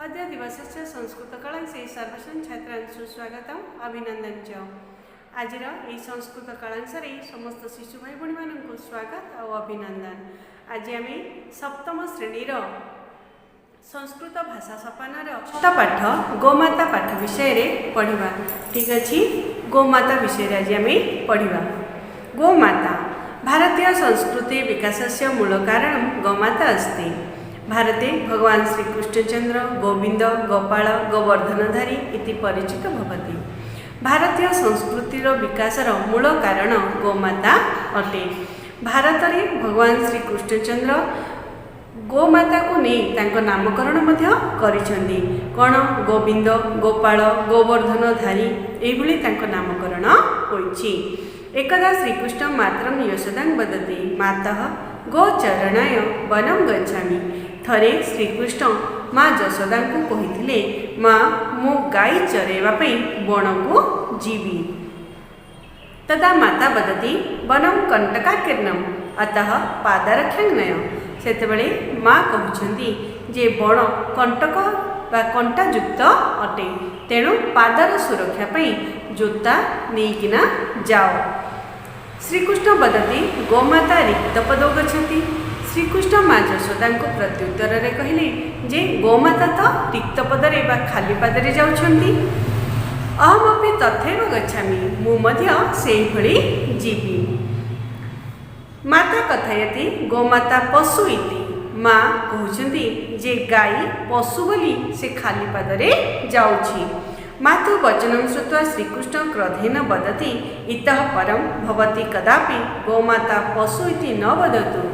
अद्य दिवसस्य संस्कृतकलांसे सर्वेषां छात्रान् सुस्वागतम् अभिनंदन च। आज संस्कृत कलांसरे समस्त शिशु भाई भणी मानक स्वागत और अभिनंदन। आज आम सप्तम श्रेणी संस्कृत भाषा सोपानर पाठ गोमाता पाठ विषय पढ़ा। ठीक अच्छे, गोमाता विषय आज आम पढ़ा। गोमाता भारतीय संस्कृति विकासस्य मूल कारण गोमाता अस्ति। भारते भगवान श्रीकृष्णचंद्र गोविंद गोपाल गोवर्धनधारी इति परिचित भवति। भारतीय संस्कृतिर विकासर मूल कारण गोमाता अटे। भारत में भगवान श्रीकृष्णचंद्र गोमाता को नहीं तांको नामकरण मध्य करिसेंती। कौन गोविंद गोपाल गोवर्धनधारी एभली तांको नामकरण होइछि। एकदा श्रीकृष्ण मातरं यशोदां वदति मातः गोचरणाय वनं गच्छामि। थरे श्रीकृष्ण माँ यशोदा को कही माँ मु गाई चरेवाई बण को जीवी। तदा माता वदति वनम कंटकाकीर्णम अतः पादरक्षां नय। सेतेबेले माँ कहउछन्ती जे बण कंटक बा कंटायुक्त अटे, तेणु पादर सुरक्षा पई जोता नेकिना जाओ। श्रीकृष्ण वदति गोमाता रिक्तपदो गच्छति। श्रीकृष्ण माँ यशोदा को प्रत्युत्तर रे कहले जे गोमाता तो रिक्तपदरे बा खाली पादरे जाउछन्ती। अहमपि तथैव गच्छामि, मु मध्य सेहि भଳି जीवी। माता कथयति गोमाता पशु इति। माँ कहउछन्ती जे गाई पशु बोली से खाली पादरे जाउछि। मातु वचनं श्रुत्वा श्रीकृष्ण क्रोधेन वदति इतः परं भवति कदापि गोमाता पशु इति न वदतु।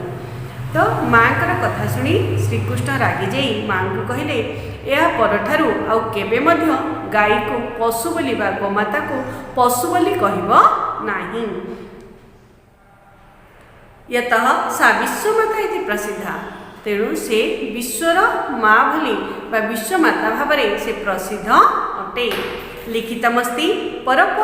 तो माँ कथा शुणी श्रीकृष्ण रागी जाई माँ को कहले या परठारु आउ केबे मध्य गाई को पशु बोली बा गोमाता को पशु बोली कहब नाही। यतः सा विश्वमाता इति प्रसिद्धा। तेणु से विश्वर माँ भली बा विश्वमाता भावरे से प्रसिद्ध अटे। लिखितमस्ति पर